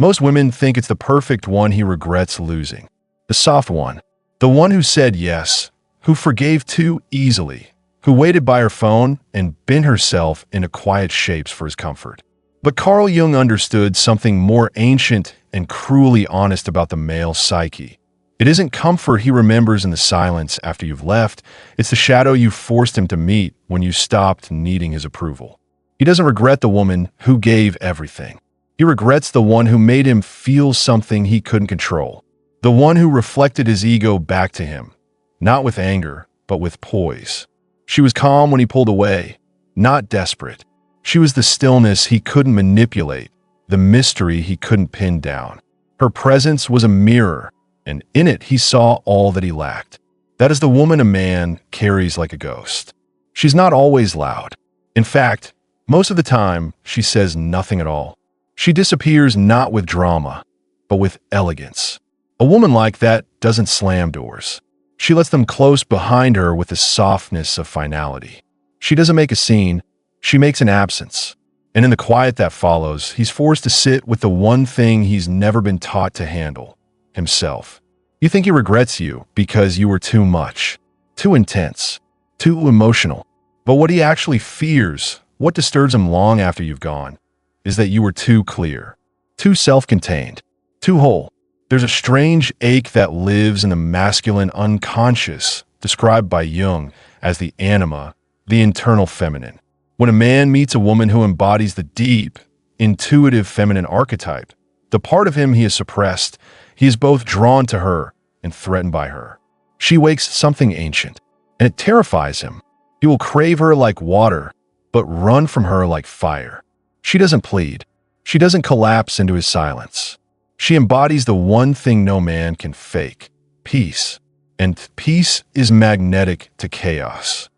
Most women think it's the perfect one he regrets losing. The soft one. The one who said yes, who forgave too easily, who waited by her phone and bent herself into quiet shapes for his comfort. But Carl Jung understood something more ancient and cruelly honest about the male psyche. It isn't comfort he remembers in the silence after you've left, it's the shadow you forced him to meet when you stopped needing his approval. He doesn't regret the woman who gave everything. He regrets the one who made him feel something he couldn't control. The one who reflected his ego back to him, not with anger, but with poise. She was calm when he pulled away, not desperate. She was the stillness he couldn't manipulate, the mystery he couldn't pin down. Her presence was a mirror, and in it he saw all that he lacked. That is the woman a man carries like a ghost. She's not always loud. In fact, most of the time, she says nothing at all. She disappears not with drama, but with elegance. A woman like that doesn't slam doors. She lets them close behind her with the softness of finality. She doesn't make a scene, she makes an absence. And in the quiet that follows, he's forced to sit with the one thing he's never been taught to handle, himself. You think he regrets you because you were too much, too intense, too emotional. But what he actually fears, what disturbs him long after you've gone, is that you were too clear, too self-contained, too whole. There's a strange ache that lives in the masculine unconscious, described by Jung as the anima, the internal feminine. When a man meets a woman who embodies the deep, intuitive feminine archetype, the part of him he has suppressed, he is both drawn to her and threatened by her. She wakes something ancient, and it terrifies him. He will crave her like water, but run from her like fire. She doesn't plead. She doesn't collapse into his silence. She embodies the one thing no man can fake, peace. And peace is magnetic to chaos.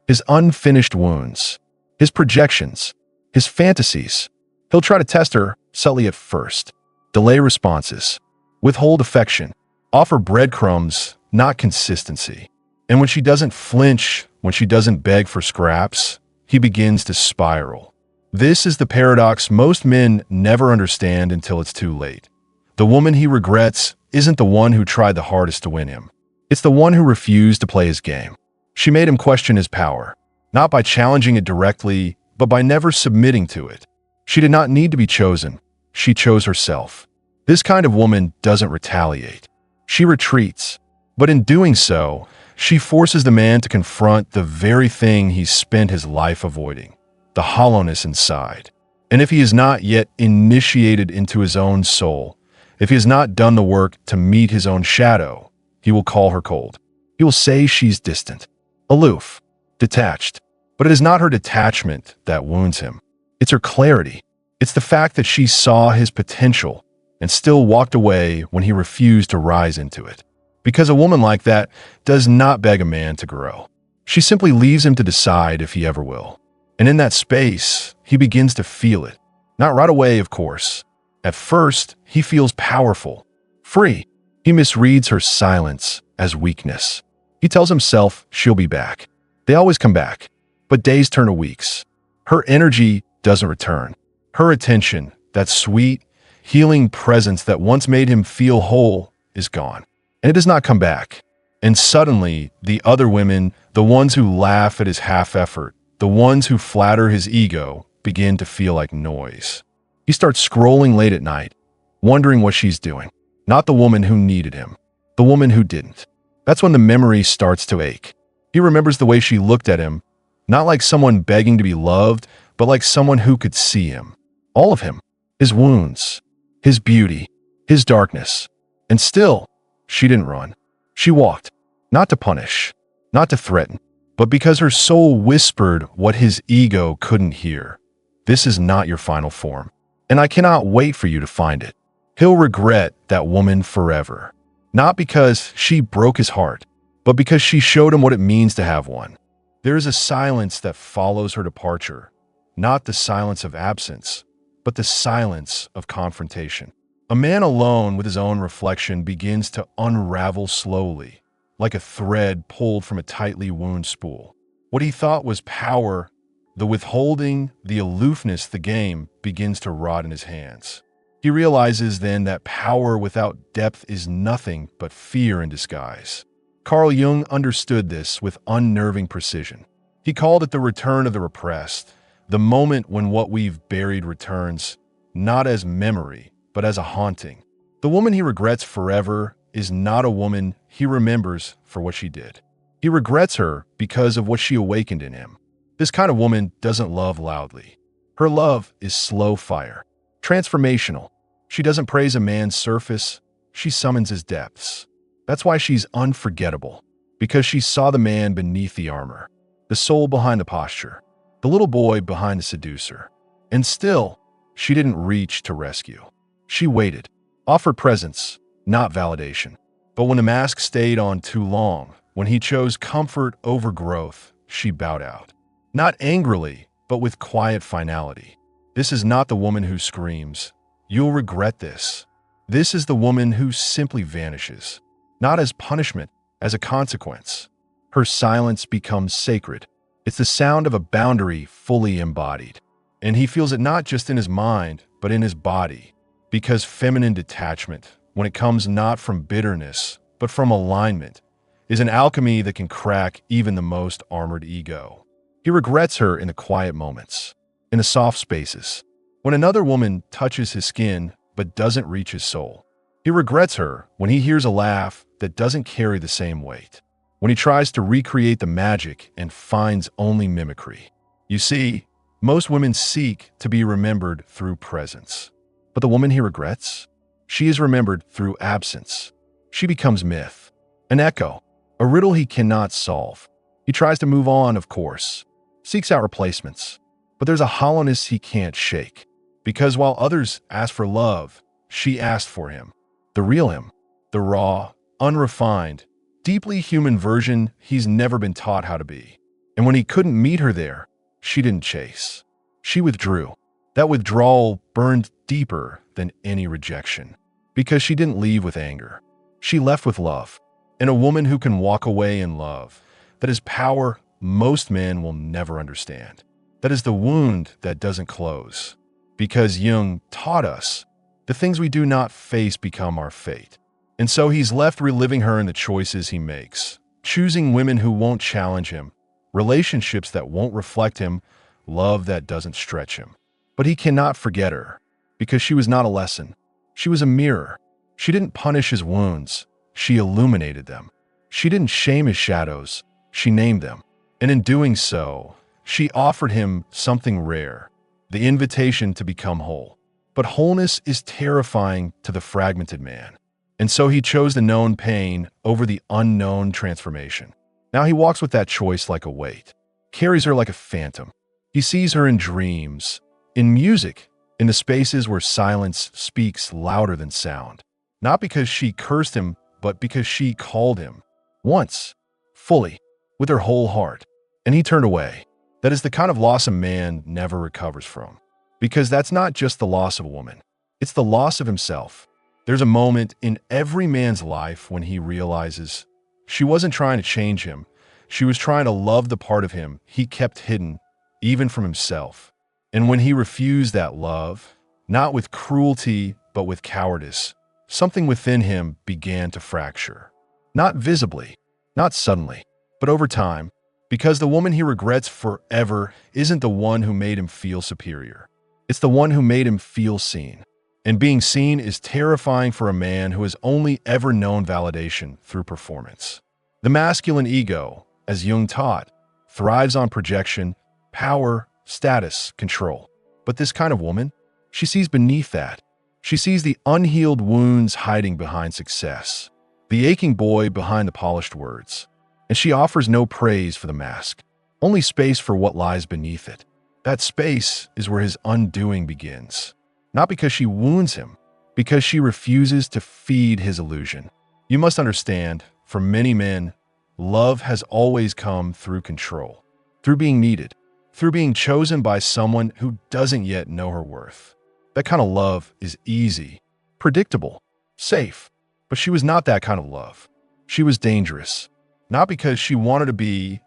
His unfinished wounds, his projections, his fantasies. He'll try to test her subtly at first, delay responses, withhold affection, offer breadcrumbs, not consistency. And when she doesn't flinch, when she doesn't beg for scraps, he begins to spiral. This is the paradox most men never understand until it's too late. The woman he regrets isn't the one who tried the hardest to win him. It's the one who refused to play his game. She made him question his power, not by challenging it directly, but by never submitting to it. She did not need to be chosen. She chose herself. This kind of woman doesn't retaliate. She retreats. But in doing so, she forces the man to confront the very thing he's spent his life avoiding, the hollowness inside. And if he is not yet initiated into his own soul, if he has not done the work to meet his own shadow, he will call her cold. He will say she's distant, aloof, detached. But it is not her detachment that wounds him. It's her clarity. It's the fact that she saw his potential and still walked away when he refused to rise into it. Because a woman like that does not beg a man to grow. She simply leaves him to decide if he ever will. And in that space, he begins to feel it. Not right away, of course. At first, he feels powerful, free. He misreads her silence as weakness. He tells himself she'll be back. They always come back, but days turn to weeks. Her energy doesn't return. Her attention, that sweet, healing presence that once made him feel whole, is gone. And it does not come back. And suddenly, the other women, the ones who laugh at his half-effort, the ones who flatter his ego, begin to feel like noise. He starts scrolling late at night, wondering what she's doing. Not the woman who needed him, the woman who didn't. That's when the memory starts to ache. He remembers the way she looked at him, not like someone begging to be loved, but like someone who could see him. All of him. His wounds, his beauty, his darkness. And still, she didn't run. She walked, not to punish, not to threaten, but because her soul whispered what his ego couldn't hear. This is not your final form, and I cannot wait for you to find it. He'll regret that woman forever. Not because she broke his heart, but because she showed him what it means to have one. There is a silence that follows her departure, not the silence of absence, but the silence of confrontation. A man alone with his own reflection begins to unravel slowly, like a thread pulled from a tightly wound spool. What he thought was power, the withholding, the aloofness, the game, begins to rot in his hands. He realizes then that power without depth is nothing but fear in disguise. Carl Jung understood this with unnerving precision. He called it the return of the repressed, the moment when what we've buried returns, not as memory, but as a haunting. The woman he regrets forever is not a woman he remembers for what she did. He regrets her because of what she awakened in him. This kind of woman doesn't love loudly. Her love is slow fire, transformational. She doesn't praise a man's surface, she summons his depths. That's why she's unforgettable, because she saw the man beneath the armor, the soul behind the posture, the little boy behind the seducer. And still, she didn't reach to rescue. She waited, offered presence, not validation. But when the mask stayed on too long, when he chose comfort over growth, she bowed out. Not angrily, but with quiet finality. This is not the woman who screams, "You'll regret this." This is the woman who simply vanishes, not as punishment, as a consequence. Her silence becomes sacred. It's the sound of a boundary fully embodied. And he feels it not just in his mind, but in his body. Because feminine detachment, when it comes not from bitterness, but from alignment, is an alchemy that can crack even the most armored ego. He regrets her in the quiet moments, in the soft spaces, when another woman touches his skin but doesn't reach his soul. He regrets her when he hears a laugh that doesn't carry the same weight, when he tries to recreate the magic and finds only mimicry. You see, most women seek to be remembered through presence. But the woman he regrets? She is remembered through absence. She becomes myth, an echo, a riddle he cannot solve. He tries to move on, of course, seeks out replacements. But there's a hollowness he can't shake. Because while others ask for love, she asked for him. The real him, the raw, unrefined, deeply human version he's never been taught how to be. And when he couldn't meet her there, she didn't chase. She withdrew. That withdrawal burned deeper than any rejection. Because she didn't leave with anger. She left with love. And a woman who can walk away in love. That is power most men will never understand. That is the wound that doesn't close. Because Jung taught us, the things we do not face become our fate. And so he's left reliving her in the choices he makes. Choosing women who won't challenge him. Relationships that won't reflect him. Love that doesn't stretch him. But he cannot forget her. Because she was not a lesson. She was a mirror. She didn't punish his wounds. She illuminated them. She didn't shame his shadows. She named them. And in doing so, she offered him something rare. The invitation to become whole. But wholeness is terrifying to the fragmented man. And so he chose the known pain over the unknown transformation. Now he walks with that choice like a weight, carries her like a phantom. He sees her in dreams, in music, in the spaces where silence speaks louder than sound. Not because she cursed him, but because she called him. Once, fully, with her whole heart. And he turned away. That is the kind of loss a man never recovers from. Because that's not just the loss of a woman. It's the loss of himself. There's a moment in every man's life when he realizes she wasn't trying to change him. She was trying to love the part of him he kept hidden, even from himself. And when he refused that love, not with cruelty, but with cowardice, something within him began to fracture. Not visibly, not suddenly, but over time. Because the woman he regrets forever isn't the one who made him feel superior. It's the one who made him feel seen. And being seen is terrifying for a man who has only ever known validation through performance. The masculine ego, as Jung taught, thrives on projection, power, status, control. But this kind of woman, she sees beneath that. She sees the unhealed wounds hiding behind success, the aching boy behind the polished words. And she offers no praise for the mask, only space for what lies beneath it. That space is where his undoing begins. Not because she wounds him, because she refuses to feed his illusion. You must understand, for many men, love has always come through control, through being needed, through being chosen by someone who doesn't yet know her worth. That kind of love is easy, predictable, safe. But she was not that kind of love. She was dangerous. Not because she wanted to be,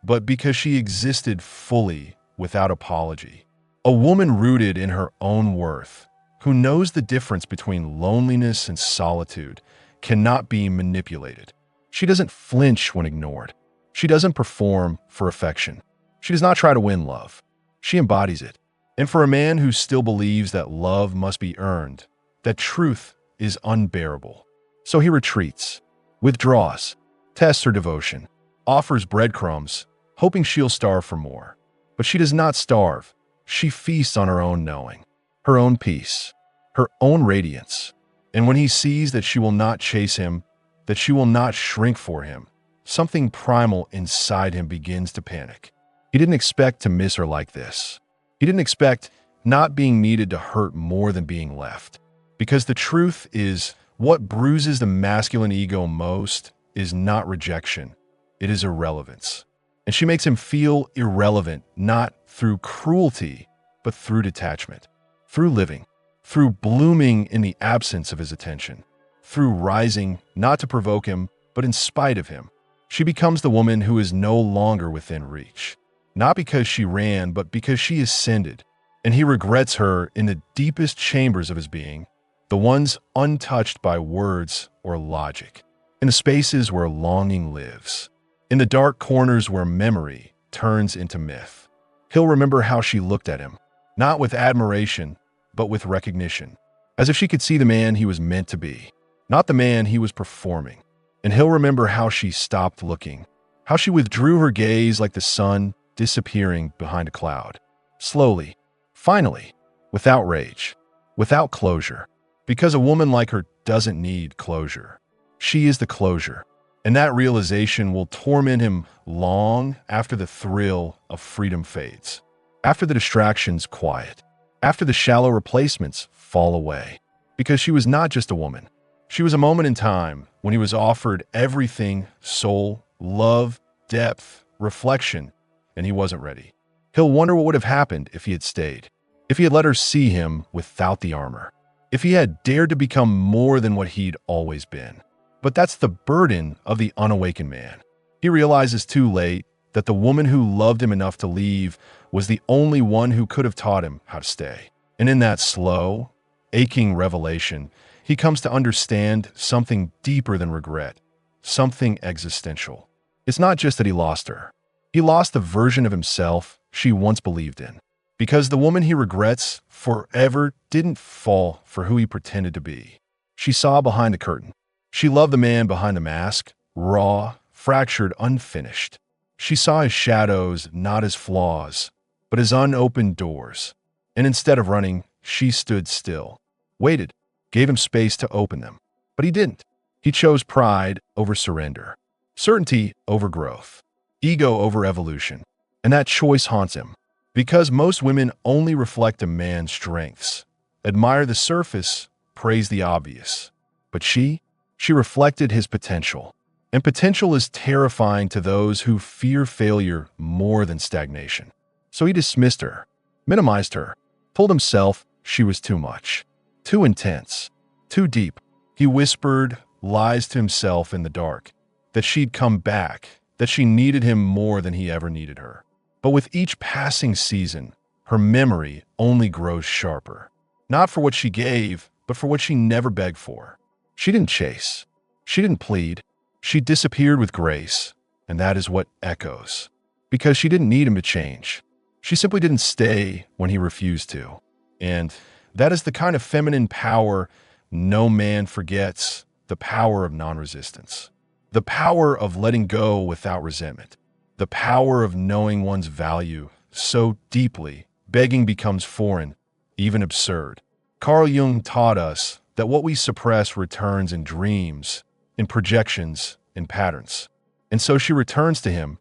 but because she existed fully without apology. A woman rooted in her own worth, who knows the difference between loneliness and solitude, cannot be manipulated. She doesn't flinch when ignored. She doesn't perform for affection. She does not try to win love. She embodies it. And for a man who still believes that love must be earned, that truth is unbearable. So he retreats, withdraws, tests her devotion, offers breadcrumbs, hoping she'll starve for more. But she does not starve. She feasts on her own knowing, her own peace, her own radiance. And when he sees that she will not chase him, that she will not shrink for him, something primal inside him begins to panic. He didn't expect to miss her like this. He didn't expect not being needed to hurt more than being left. Because the truth is, what bruises the masculine ego most is not rejection, it is irrelevance. And she makes him feel irrelevant, not through cruelty, but through detachment, through living, through blooming in the absence of his attention, through rising not to provoke him, but in spite of him. She becomes the woman who is no longer within reach, not because she ran, but because she ascended, and he regrets her in the deepest chambers of his being, the ones untouched by words or logic, in the spaces where longing lives, in the dark corners where memory turns into myth. He'll remember how she looked at him, not with admiration, but with recognition, as if she could see the man he was meant to be, not the man he was performing. And he'll remember how she stopped looking, how she withdrew her gaze like the sun disappearing behind a cloud. Slowly, finally, without rage, without closure. Because a woman like her doesn't need closure. She is the closure. And that realization will torment him long after the thrill of freedom fades, after the distractions quiet, after the shallow replacements fall away. Because she was not just a woman. She was a moment in time when he was offered everything: soul, love, depth, reflection, and he wasn't ready. He'll wonder what would have happened if he had stayed, if he had let her see him without the armor, if he had dared to become more than what he'd always been. But that's the burden of the unawakened man. He realizes too late that the woman who loved him enough to leave was the only one who could have taught him how to stay. And in that slow, aching revelation, he comes to understand something deeper than regret, something existential. It's not just that he lost her. He lost the version of himself she once believed in. Because the woman he regrets forever didn't fall for who he pretended to be. She saw behind the curtain. She loved the man behind the mask, raw, fractured, unfinished. She saw his shadows, not his flaws, but his unopened doors. And instead of running, she stood still, waited, gave him space to open them. But he didn't. He chose pride over surrender, certainty over growth, ego over evolution. And that choice haunts him. Because most women only reflect a man's strengths, admire the surface, praise the obvious. But she reflected his potential. And potential is terrifying to those who fear failure more than stagnation. So he dismissed her, minimized her, told himself she was too much, too intense, too deep. He whispered lies to himself in the dark, that she'd come back, that she needed him more than he ever needed her. But with each passing season, her memory only grows sharper. Not for what she gave, but for what she never begged for. She didn't chase. She didn't plead. She disappeared with grace, and that is what echoes. Because she didn't need him to change. She simply didn't stay when he refused to. And that is the kind of feminine power no man forgets, the power of non-resistance. The power of letting go without resentment. The power of knowing one's value so deeply, begging becomes foreign, even absurd. Carl Jung taught us that what we suppress returns in dreams, in projections, in patterns. And so she returns to him,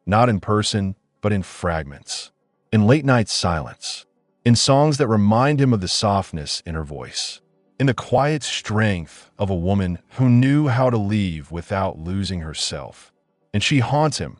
not in person, but in fragments, in late-night silence, in songs that remind him of the softness in her voice, in the quiet strength of a woman who knew how to leave without losing herself. And she haunts him,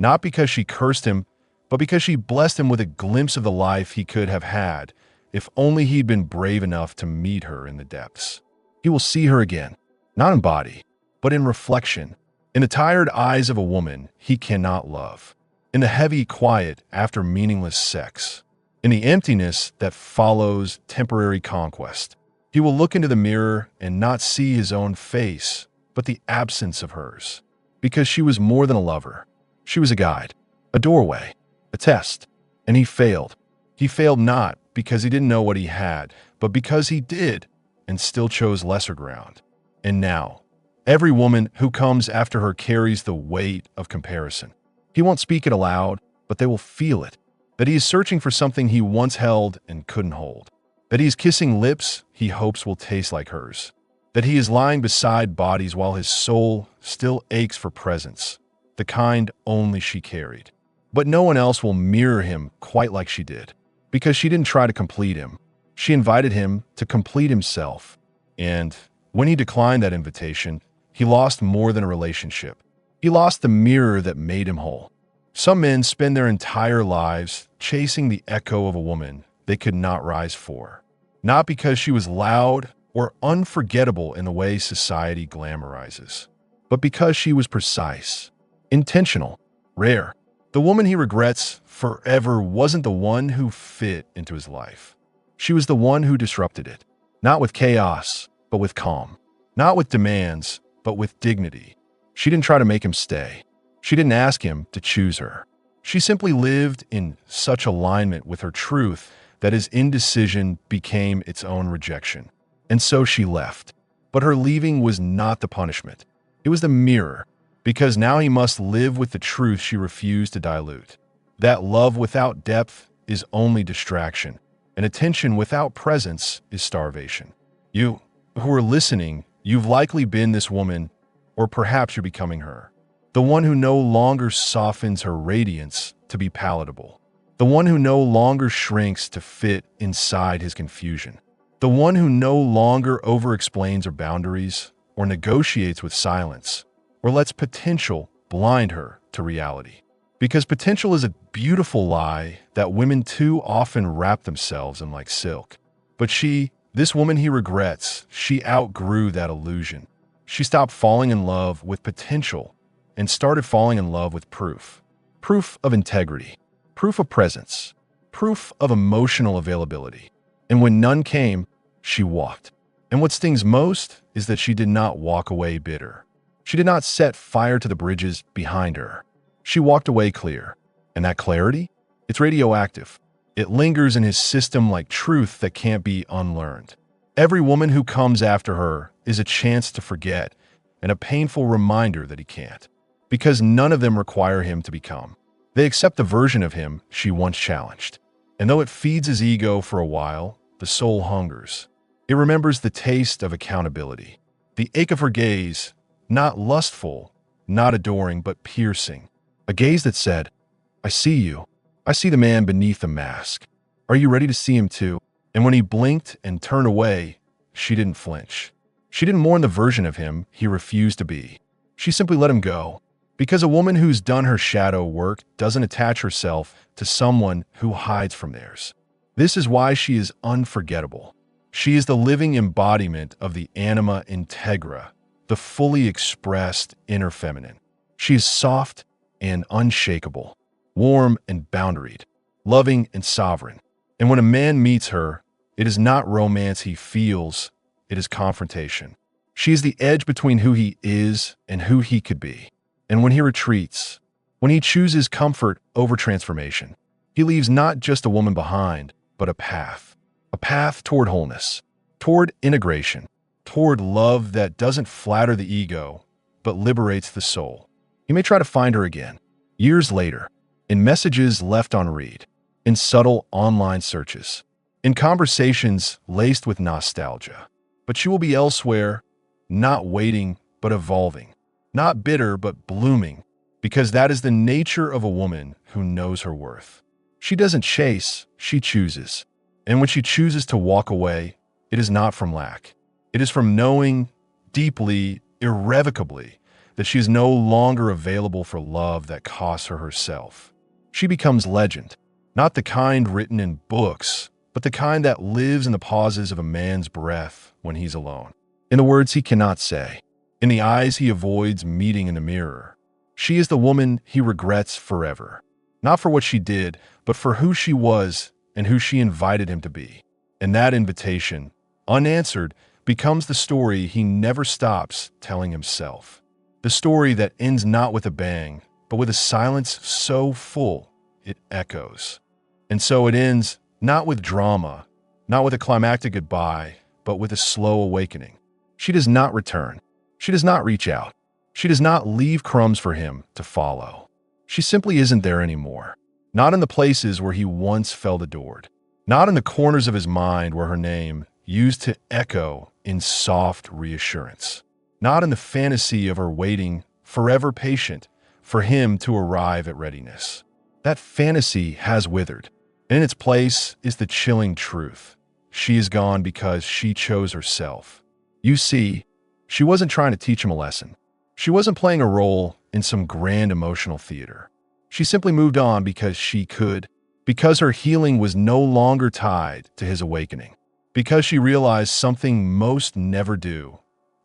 not because she cursed him, but because she blessed him with a glimpse of the life he could have had if only he'd been brave enough to meet her in the depths. He will see her again, not in body, but in reflection, in the tired eyes of a woman he cannot love, in the heavy quiet after meaningless sex, in the emptiness that follows temporary conquest. He will look into the mirror and not see his own face, but the absence of hers. Because she was more than a lover. She was a guide, a doorway, a test. And he failed. He failed not because he didn't know what he had, but because he did and still chose lesser ground. And now, every woman who comes after her carries the weight of comparison. He won't speak it aloud, but they will feel it. That he is searching for something he once held and couldn't hold. That he is kissing lips he hopes will taste like hers. That he is lying beside bodies while his soul still aches for presence, the kind only she carried. But no one else will mirror him quite like she did, because she didn't try to complete him. She invited him to complete himself. And when he declined that invitation, he lost more than a relationship. He lost the mirror that made him whole. Some men spend their entire lives chasing the echo of a woman they could not rise for. Not because she was loud or unforgettable in the way society glamorizes, but because she was precise, intentional, rare. The woman he regrets forever wasn't the one who fit into his life. She was the one who disrupted it, not with chaos, but with calm, not with demands, but with dignity. She didn't try to make him stay. She didn't ask him to choose her. She simply lived in such alignment with her truth that his indecision became its own rejection. And so she left. But her leaving was not the punishment. It was the mirror, because now he must live with the truth she refused to dilute. That love without depth is only distraction, and attention without presence is starvation. You, who are listening, you've likely been this woman, or perhaps you're becoming her. The one who no longer softens her radiance to be palatable. The one who no longer shrinks to fit inside his confusion. The one who no longer over-explains her boundaries or negotiates with silence or lets potential blind her to reality. Because potential is a beautiful lie that women too often wrap themselves in like silk. But this woman he regrets, she outgrew that illusion. She stopped falling in love with potential and started falling in love with proof. Proof of integrity. Proof of presence. Proof of emotional availability. And when none came, she walked. And what stings most is that she did not walk away bitter. She did not set fire to the bridges behind her. She walked away clear. And that clarity? It's radioactive. It lingers in his system like truth that can't be unlearned. Every woman who comes after her is a chance to forget and a painful reminder that he can't. Because none of them require him to become. They accept the version of him she once challenged. And though it feeds his ego for a while, the soul hungers. It remembers the taste of accountability. The ache of her gaze, not lustful, not adoring, but piercing. A gaze that said, I see you. I see the man beneath the mask. Are you ready to see him too? And when he blinked and turned away, she didn't flinch. She didn't mourn the version of him he refused to be. She simply let him go. Because a woman who's done her shadow work doesn't attach herself to someone who hides from theirs. This is why she is unforgettable. She is the living embodiment of the anima integra, the fully expressed inner feminine. She is soft and unshakable, warm and boundaried, loving and sovereign. And when a man meets her, it is not romance he feels, it is confrontation. She is the edge between who he is and who he could be. And when he retreats, when he chooses comfort over transformation, he leaves not just a woman behind, but a path toward wholeness, toward integration, toward love that doesn't flatter the ego, but liberates the soul. He may try to find her again, years later, in messages left unread, in subtle online searches, in conversations laced with nostalgia. But she will be elsewhere, not waiting, but evolving. Not bitter, but blooming, because that is the nature of a woman who knows her worth. She doesn't chase, she chooses. And when she chooses to walk away, it is not from lack. It is from knowing deeply, irrevocably, that she is no longer available for love that costs her herself. She becomes legend, not the kind written in books, but the kind that lives in the pauses of a man's breath when he's alone, in the words he cannot say, in the eyes he avoids meeting in the mirror. She is the woman he regrets forever, not for what she did, but for who she was and who she invited him to be. And that invitation, unanswered, becomes the story he never stops telling himself. The story that ends not with a bang, but with a silence so full it echoes. And so it ends not with drama, not with a climactic goodbye, but with a slow awakening. She does not return. She does not reach out. She does not leave crumbs for him to follow. She simply isn't there anymore. Not in the places where he once felt adored. Not in the corners of his mind where her name used to echo in soft reassurance. Not in the fantasy of her waiting, forever patient, for him to arrive at readiness. That fantasy has withered. In its place is the chilling truth. She is gone because she chose herself. You see, she wasn't trying to teach him a lesson. She wasn't playing a role in some grand emotional theater. She simply moved on because she could, because her healing was no longer tied to his awakening, because she realized something most never do.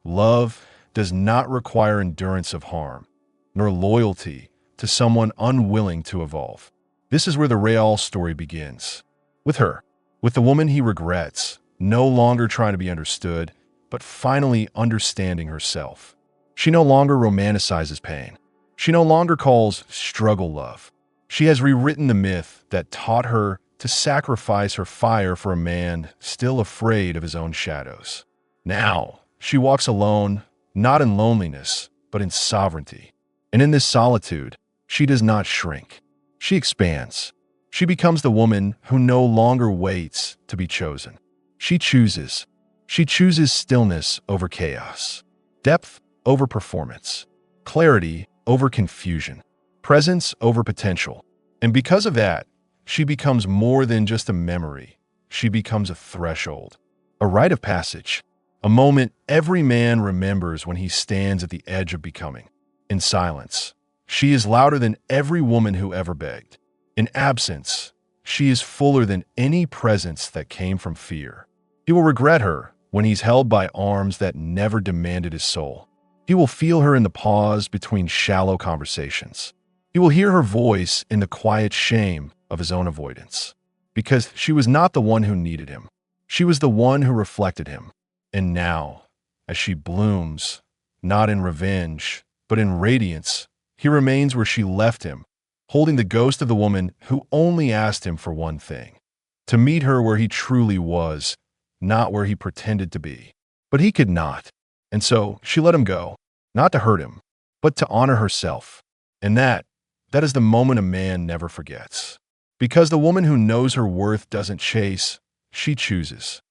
Love does not require endurance of harm, nor loyalty to someone unwilling to evolve. This is where the real story begins. With her, with the woman he regrets, no longer trying to be understood, but finally understanding herself. She no longer romanticizes pain. She no longer calls struggle love. She has rewritten the myth that taught her to sacrifice her fire for a man still afraid of his own shadows. Now, she walks alone, not in loneliness, but in sovereignty. And in this solitude, she does not shrink. She expands. She becomes the woman who no longer waits to be chosen. She chooses. She chooses stillness over chaos, depth over performance, clarity over confusion, presence over potential. And because of that, she becomes more than just a memory. She becomes a threshold, a rite of passage, a moment every man remembers when he stands at the edge of becoming. In silence, she is louder than every woman who ever begged. In absence, she is fuller than any presence that came from fear. He will regret her when he's held by arms that never demanded his soul. He will feel her in the pause between shallow conversations. He will hear her voice in the quiet shame of his own avoidance. Because she was not the one who needed him. She was the one who reflected him. And now, as she blooms, not in revenge, but in radiance, he remains where she left him, holding the ghost of the woman who only asked him for one thing: to meet her where he truly was, not where he pretended to be. But he could not. And so she let him go, not to hurt him, but to honor herself. And that is the moment a man never forgets. Because the woman who knows her worth doesn't chase, she chooses.